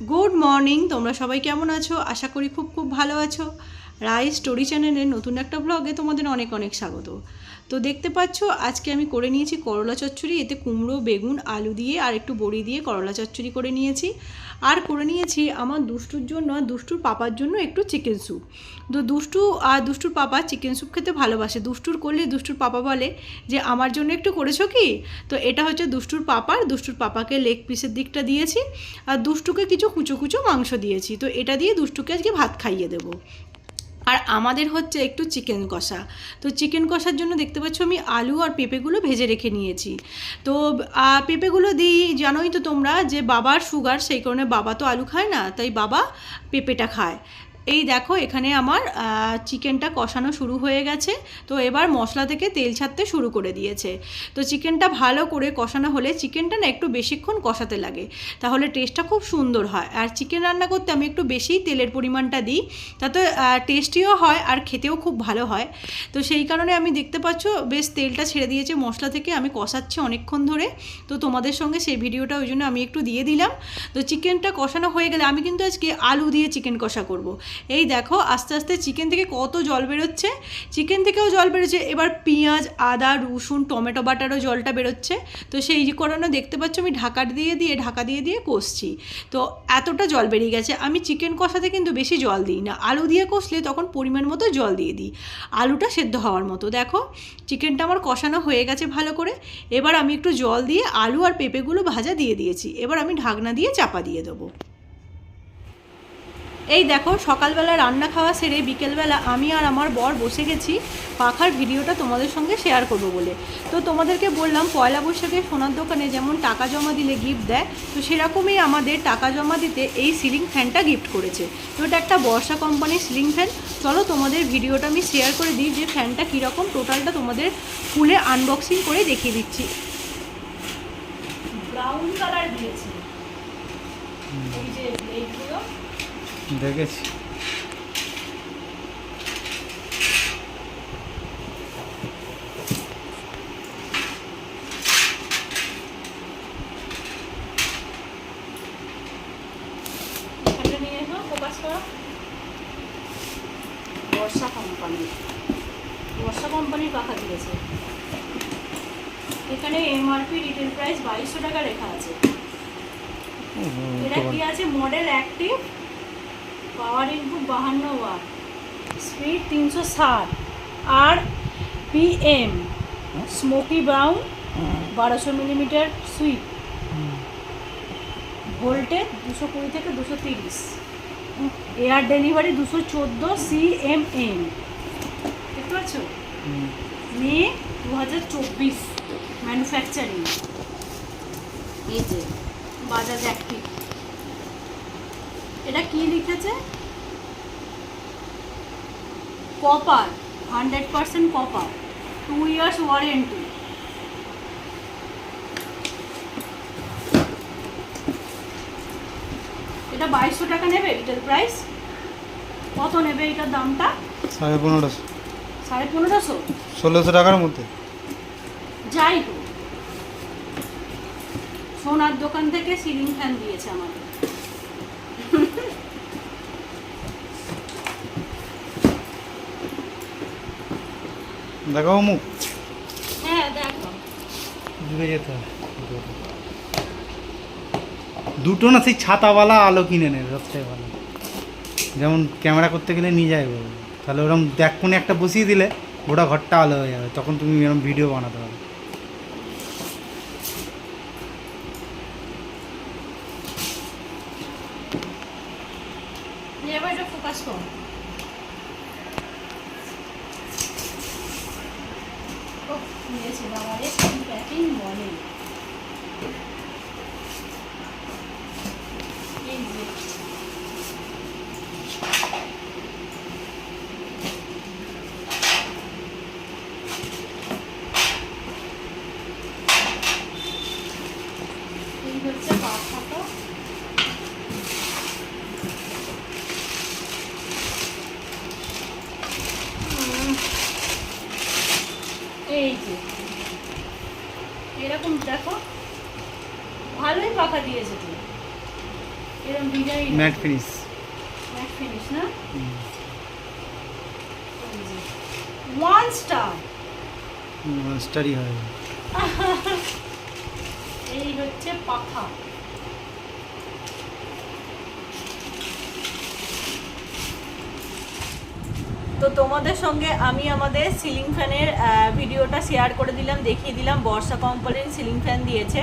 Good morning, তোমরা সবাই কেমন আছো? আশা করি খুব খুব ভালো আছো। রাই স্টোরি চ্যানেলের নতুন একটা ব্লগে তোমাদের অনেক অনেক স্বাগত। তো দেখতে পাচ্ছ আজকে আমি করে নিয়েছি করলা চচ্চড়ি। এতে কুমড়ো, বেগুন, আলু দিয়ে আর একটু বড়ি দিয়ে করলা চচ্চড়ি করে নিয়েছি। আর করে নিয়েছি আমার দুষ্টুর জন্য, দুষ্টুর পাপার জন্য একটু চিকেন স্যুপ। তো দুষ্টু আর দুষ্টুর পাপা চিকেন স্যুপ খেতে ভালোবাসে। দুষ্টুর করলে দুষ্টুর পাপা বলে যে আমার জন্য একটু করেছো কি? তো এটা হচ্ছে দুষ্টুর পাপার। দুষ্টুর পাপাকে লেগ পিসের দিকটা দিয়েছি আর দুষ্টুকে কিছু কুচো কুচো মাংস দিয়েছি। তো এটা দিয়ে দুষ্টুকে আজকে ভাত খাইয়ে দেবো। আর আমাদের হচ্ছে একটু চিকেন কষা। তো চিকেন কষার জন্য দেখতে পাচ্ছ আমি আলু আর পেঁপেগুলো ভেজে রেখে নিয়েছি। তো পেঁপেগুলো দিই, জানোই তো তোমরা যে বাবার সুগার, সেই কারণে বাবা তো আলু খায় না, তাই বাবা পেঁপেটা খায়। এই দেখো এখানে আমার চিকেনটা কষানো শুরু হয়ে গেছে। তো এবার মশলা থেকে তেল ছাড়তে শুরু করে দিয়েছে। তো চিকেনটা ভালো করে কষানো হলে, চিকেনটা না একটু বেশিক্ষণ কষাতে লাগে, তাহলে টেস্টটা খুব সুন্দর হয়। আর চিকেন রান্না করতে আমি একটু বেশি তেলের পরিমাণটা দিই, তাতে টেস্টিও হয় আর খেতেও খুব ভালো হয়। তো সেই কারণে আমি দেখতে পাচ্ছ বেশ তেলটা ছেড়ে দিয়েছে মশলা থেকে, আমি কষাচ্ছি অনেকক্ষণ ধরে। তো তোমাদের সঙ্গে সেই ভিডিওটা ওই জন্য আমি একটু দিয়ে দিলাম। তো চিকেনটা কষানো হয়ে গেলে আমি কিন্তু আজকে আলু দিয়ে চিকেন কষা করব। এই দেখো আস্তে আস্তে চিকেন থেকে কত জল বেরোচ্ছে, চিকেন থেকেও জল বেরোচ্ছে। এবার পেঁয়াজ, আদা, রসুন, টমেটো বাটারও জলটা বেরোচ্ছে। তো সেই কারণে দেখতে পাচ্ছ আমি ঢাকা দিয়ে দিয়ে কষছি। তো এতটা জল বেরিয়ে গেছে। আমি চিকেন কষাতে কিন্তু বেশি জল দিই না, আলু দিয়ে কষলে তখন পরিমাণ মতো জল দিয়ে দিই, আলুটা সেদ্ধ হওয়ার মতো। দেখো চিকেনটা আমার কষানো হয়ে গেছে ভালো করে। এবার আমি একটু জল দিয়ে আলু আর পেঁপেগুলো ভাজা দিয়ে দিয়েছি। এবার আমি ঢাকনা দিয়ে চাপা দিয়ে দেবো। এই দেখো সকালবেলা রান্না খাওয়া সেরে বিকেলবেলা আমি আর আমার বর বসে গেছি পাখার ভিডিওটা তোমাদের সঙ্গে শেয়ার করব বলে। তো তোমাদেরকে বললাম পয়লা বৈশাখে সোনার দোকানে যেমন টাকা জমা দিলে গিফট দেয়, তো সেরকমই আমাদের টাকা জমা দিতে এই সিলিং ফ্যানটা গিফট করেছে। তো এটা একটা বর্ষা কোম্পানির সিলিং ফ্যান। চলো তোমাদের ভিডিওটা আমি শেয়ার করে দিই যে ফ্যানটা কীরকম, টোটালটা তোমাদের খুলে আনবক্সিং করে দেখিয়ে দিচ্ছি। ব্রাউন কালার দিয়েছে, এই যে এইগুলো দেখেছি। বর্ষা কোম্পানির পাখা দিয়েছে। এখানে এমআরপি রিটেল প্রাইস 2200 টাকা লেখা আছে। এটা কি আছে? Model active, power input 52 watt, speed 360, R PM smoky brown, 1200 millimetre sweep, voltage 220 থেকে 230, এয়ার ডেলিভারি 214 CMM। দেখতে পাচ্ছ? May 2024 manufacturing. এই যে বাজাজ অ্যাক্টিভ। এটা কি লিখেছে? Copper, 100% copper, 2 years warranty. এটা 2200 টাকা নেবে রিটেল প্রাইস। কত নেবে এটার দামটা? 1550। 1550, 1600 টাকার মধ্যে। যাই হোক, সোনার দোকান থেকে সিলিং ফ্যান দিয়েছে আমাদের। দেখো মুখ, হ্যাঁ দেখো, দূরে যেতে হবে। দুটো না সেই ছাতাওয়ালা আলো কিনে নেবে, সবচেয়ে ভালো। যেমন ক্যামেরা করতে গেলে নিয়ে যায় বলো, তাহলে ওরকম দেখ কোণে একটা বসিয়ে দিলে গোটা ঘরটা আলো হয়ে যাবে, তখন তুমি এরকম ভিডিও বানাতে পারবে। এবার এটা ফোকাস করো। নিয়েছে বাবারে, প্যাকিং বলে। এই যে এই হচ্ছে পাখাটা। এই যে এরকম দেখো, ভালোই পাখা দিয়েছে তো। এরকম design mat finish. Mat finish না, ওয়ান স্টার। স্টাডি হয়। এই হচ্ছে পাখা। তো তোমাদের সঙ্গে আমি আমাদের সিলিং ফ্যানের ভিডিওটা শেয়ার করে দিলাম, দেখিয়ে দিলাম। বর্ষা কোম্পানির সিলিং ফ্যান দিয়েছে।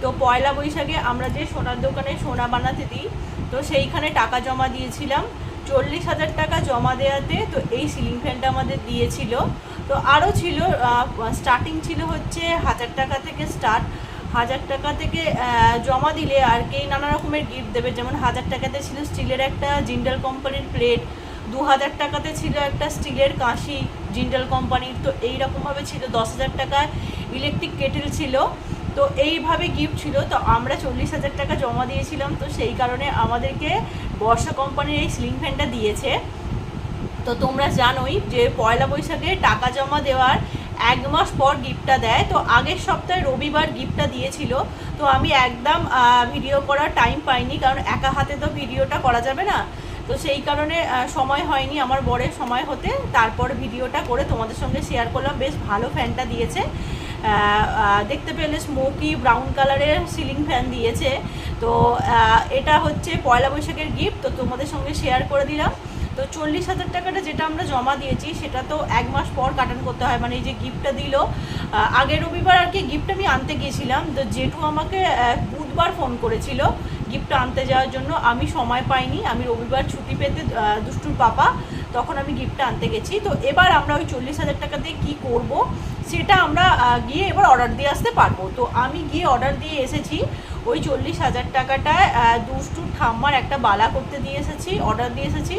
তো পয়লা বৈশাখে আমরা যে সোনার দোকানে সোনা বানাতে দিই, তো সেইখানে টাকা জমা দিয়েছিলাম। 40,000 টাকা জমা দেওয়াতে তো এই সিলিং ফ্যানটা আমাদের দিয়েছিল। তো আরও ছিল, স্টার্টিং ছিল হচ্ছে 1000 টাকা থেকে স্টার্ট। 1000 টাকা থেকে জমা দিলে আর কি নানা রকমের গিফট দেবে। যেমন 1000 টাকাতে ছিল স্টিলের একটা জিন্দাল কোম্পানির প্লেট, 2000 টাকাতে ছিল একটা স্টিলের কাঁশি জিন্দাল কোম্পানির। তো এইরকমভাবে ছিল 10,000 টাকায় ইলেকট্রিক কেটেল ছিল। তো এইভাবে গিফট ছিল। তো আমরা 40,000 টাকা জমা দিয়েছিলাম, তো সেই কারণে আমাদেরকে বর্ষা কোম্পানির এই সিলিং ফ্যানটা দিয়েছে। তো তোমরা জানোই যে পয়লা বৈশাখে টাকা জমা দেওয়ার 1 মাস পর গিফটটা দেয়। তো আগের সপ্তাহে রবিবার গিফটটা দিয়েছিল। তো আমি একদম ভিডিও করার টাইম পাইনি, কারণ একা হাতে তো ভিডিওটা করা যাবে না। তো সেই কারণে সময় হয়নি আমার বরের সময় হতে। তারপর ভিডিওটা করে তোমাদের সঙ্গে শেয়ার করলাম। বেশ ভালো ফ্যানটা দিয়েছে, দেখতে পেলে স্মোকি ব্রাউন কালারের সিলিং ফ্যান দিয়েছে। তো এটা হচ্ছে পয়লা বৈশাখের গিফট, তো তোমাদের সঙ্গে শেয়ার করে দিলাম। তো 40,000 টাকাটা যেটা আমরা জমা দিয়েছি সেটা তো 1 মাস পর কাটান করতে হয়। মানে এই যে গিফটটা দিল আগের রবিবার আর কি, গিফট আমি আনতে গিয়েছিলাম। তো জেঠু আমাকে বুধবার ফোন করেছিল গিফটটা আনতে যাওয়ার জন্য। আমি সময় পাইনি, আমি রবিবার ছুটি পেতে দুষ্টুর পাপা, তখন আমি গিফটটা আনতে গেছি। তো এবার আমরা ওই 40,000 টাকা দিয়ে কী করবো সেটা আমরা গিয়ে এবার অর্ডার দিয়ে আসতে পারবো। তো আমি গিয়ে অর্ডার দিয়ে এসেছি। ওই 40,000 টাকাটায় দুষ্টুর ঠাম্মার একটা বালা করতে দিয়ে এসেছি, অর্ডার দিয়ে এসেছি।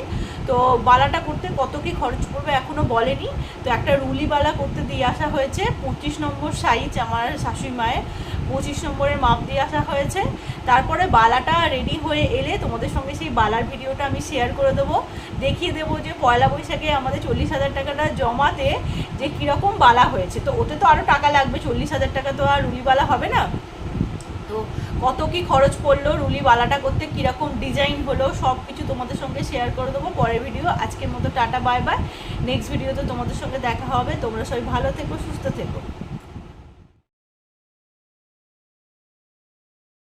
তো বালাটা করতে কত কী খরচ পড়বে এখনও বলেনি। তো একটা রুলি বালা করতে দিয়ে আসা হয়েছে, 25 নম্বর সাইজ আমার শাশুড়ি মায়ের, 25 নম্বরের মাপ দিয়ে আসা হয়েছে। তারপরে বালাটা রেডি হয়ে এলে তোমাদের সঙ্গে সেই বালার ভিডিওটা আমি শেয়ার করে দেবো, দেখিয়ে দেবো যে পয়লা বৈশাখে আমাদের 40,000 টাকাটা জমাতে যে কীরকম বালা হয়েছে। তো ওতে তো আরও টাকা লাগবে, 40,000 টাকা তো আর রুলি বালা হবে না। তো কত কি খরচ পড়লো রুলি বালাটা করতে, কীরকম ডিজাইন হলো, সব কিছু তোমাদের সঙ্গে শেয়ার করে দেবো পরের ভিডিও। আজকের মতো টাটা, বাই বাই। নেক্সট ভিডিওতে তোমাদের সঙ্গে দেখা হবে। তোমরা সবাই ভালো থেকো, সুস্থ থেকো।